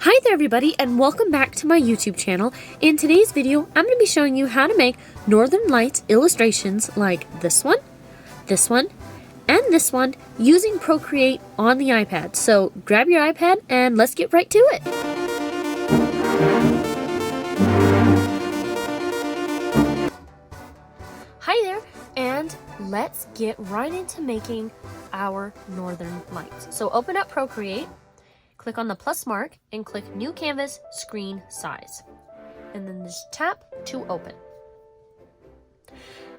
Hi there everybody and welcome back to my YouTube channel. In today's video, I'm going to be showing you how to make Northern Lights illustrations like this one, and this one using Procreate on the iPad. So grab your iPad and let's get right to it. Hi there, and let's get right into making our Northern Lights. So open up Procreate. Click on the plus mark and click New Canvas Screen Size. And then just tap to open.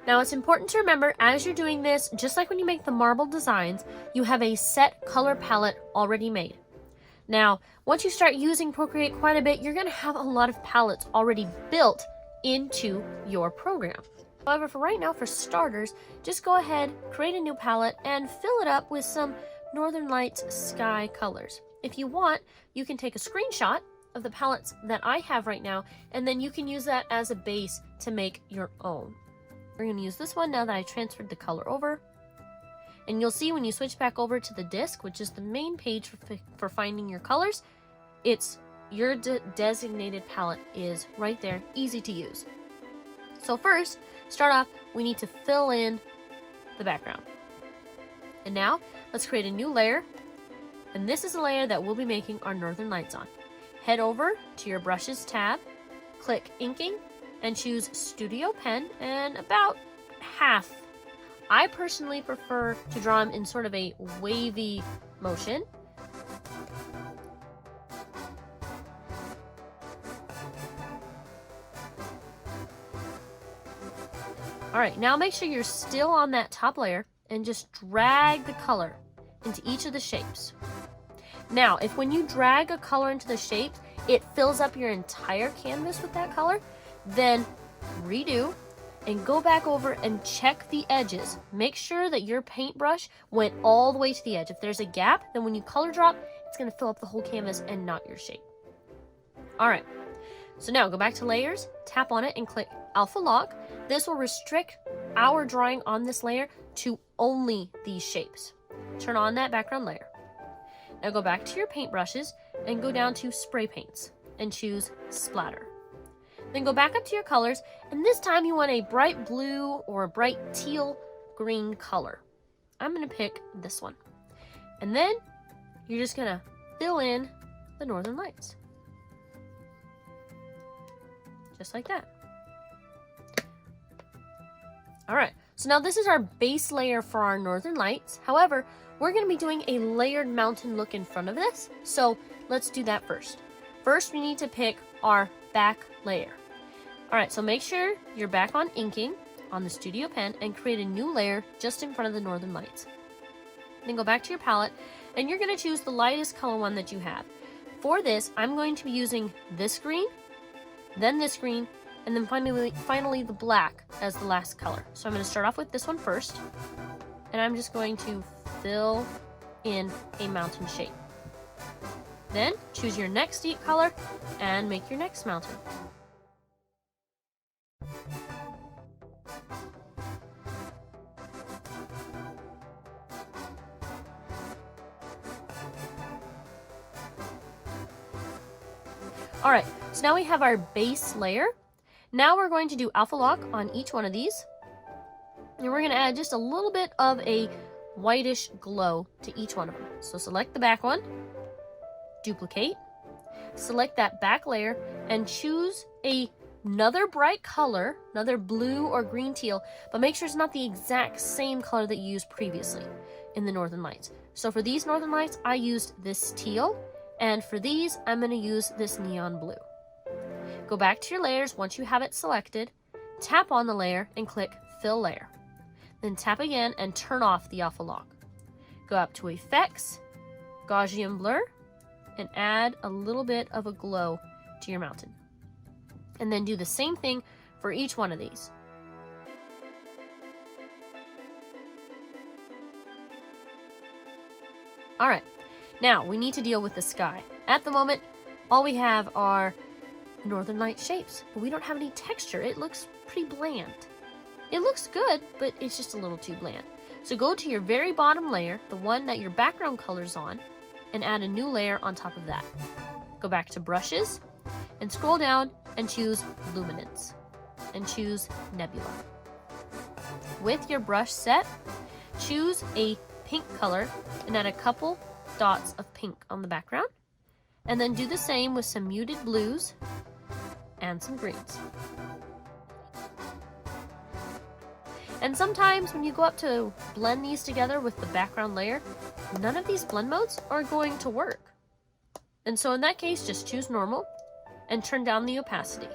Now it's important to remember as you're doing this, just like when you make the marble designs, you have a set color palette already made. Now, once you start using Procreate quite a bit, you're going to have a lot of palettes already built into your program. However, for right now, for starters, just go ahead, create a new palette, and fill it up with some Northern Lights sky colors. If you want, you can take a screenshot of the palettes that I have right now, and then you can use that as a base to make your own. We're going to use this one now that I transferred the color over. And you'll see when you switch back over to the disk, which is the main page for finding your colors, it's your designated palette is right there, easy to use. So first, start off, we need to fill in the background. And now, let's create a new layer. And this is a layer that we'll be making our Northern Lights on. Head over to your Brushes tab, click Inking, and choose Studio Pen and about half. I personally prefer to draw them in sort of a wavy motion. Alright, now make sure you're still on that top layer and just drag the color into each of the shapes. Now, if when you drag a color into the shapes, it fills up your entire canvas with that color, then redo and go back over and check the edges. Make sure that your paintbrush went all the way to the edge. If there's a gap, then when you color drop, it's going to fill up the whole canvas and not your shape. Alright, so now go back to layers, tap on it and click Alpha Lock. This will restrict our drawing on this layer to only these shapes. Turn on that background layer. Now go back to your paintbrushes and go down to Spray Paints and choose Splatter. Then go back up to your colors, and this time you want a bright blue or a bright teal green color. I'm going to pick this one. And then you're just going to fill in the Northern Lights. Just like that. Alright, so now this is our base layer for our Northern Lights. However, we're going to be doing a layered mountain look in front of this, so let's do that first. First, we need to pick our back layer. Alright, so make sure you're back on Inking on the Studio Pen and create a new layer just in front of the Northern Lights. Then go back to your palette, and you're going to choose the lightest color one that you have. For this, I'm going to be using this green, then this green, and then finally the black as the last color. So I'm going to start off with this one first, and I'm just going to fill in a mountain shape. Then choose your next deep color and make your next mountain. Alright, so now we have our base layer. Now we're going to do Alpha Lock on each one of these. And we're going to add just a little bit of a whitish glow to each one of them. So select the back one, duplicate, select that back layer, and choose another bright color, another blue or green teal, but make sure it's not the exact same color that you used previously in the Northern Lights. So for these Northern Lights, I used this teal, and for these, I'm going to use this neon blue. Go back to your layers once you have it selected, tap on the layer, and click Fill Layer. Then tap again and turn off the Alpha Lock. Go up to Effects, Gaussian Blur, and add a little bit of a glow to your mountain. And then do the same thing for each one of these. Alright, now we need to deal with the sky. At the moment, all we have are Northern Light shapes, but we don't have any texture. It looks pretty bland. It looks good, but it's just a little too bland. So go to your very bottom layer, the one that your background color's on, and add a new layer on top of that. go back to brushes and scroll down and choose luminance and choose nebula. With your brush set, choose a pink color and add a couple dots of pink on the background, and then do the same with some muted blues and some greens. And sometimes when you go up to blend these together with the background layer, none of these blend modes are going to work. And so in that case, just choose normal and turn down the opacity.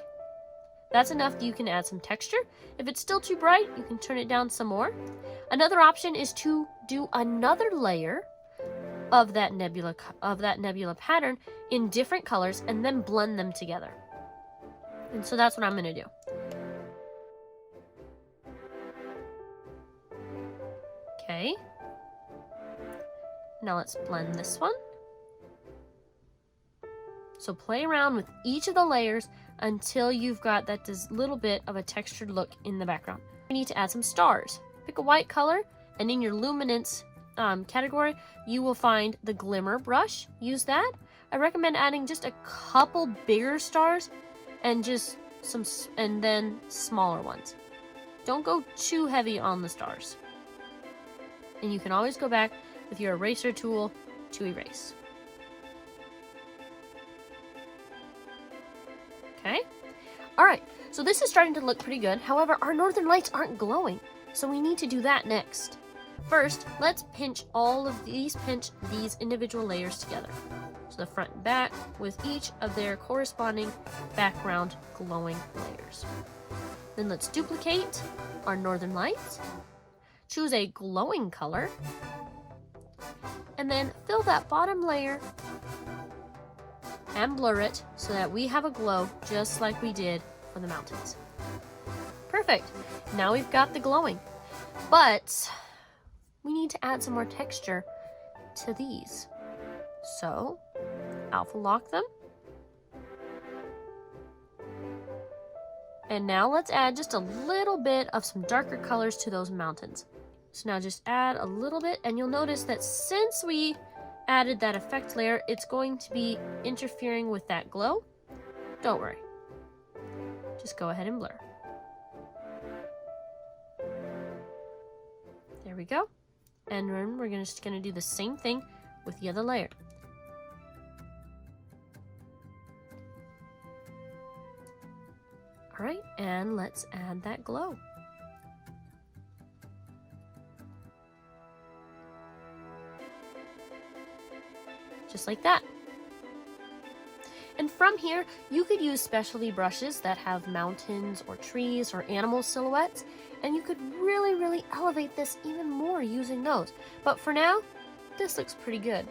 That's enough that you can add some texture. If it's still too bright, you can turn it down some more. Another option is to do another layer of that nebula pattern in different colors and then blend them together. And so that's what I'm going to do. Okay. Now let's blend this one. So play around with each of the layers until you've got that little bit of a textured look in the background. You need to add some stars. Pick a white color, and in your luminance category, you will find the glimmer brush. Use that. I recommend adding just a couple bigger stars and just and then smaller ones. Don't go too heavy on the stars. And you can always go back with your eraser tool to erase. Okay? Alright, so this is starting to look pretty good. However, our northern lights aren't glowing, so we need to do that next. First, let's pinch these individual layers together. So the front and back with each of their corresponding background glowing layers. Then let's duplicate our northern lights. Choose a glowing color. And then fill that bottom layer and blur it so that we have a glow just like we did for the mountains. Perfect. Now we've got the glowing. But we need to add some more texture to these. So, alpha lock them. And now let's add just a little bit of some darker colors to those mountains. So now just add a little bit, and you'll notice that since we added that effect layer, it's going to be interfering with that glow. Don't worry. Just go ahead and blur. There we go. And then we're just going to do the same thing with the other layer. All right, and let's add that glow. Just like that. And from here, you could use specialty brushes that have mountains or trees or animal silhouettes, and you could really elevate this even more using those. But for now, this looks pretty good.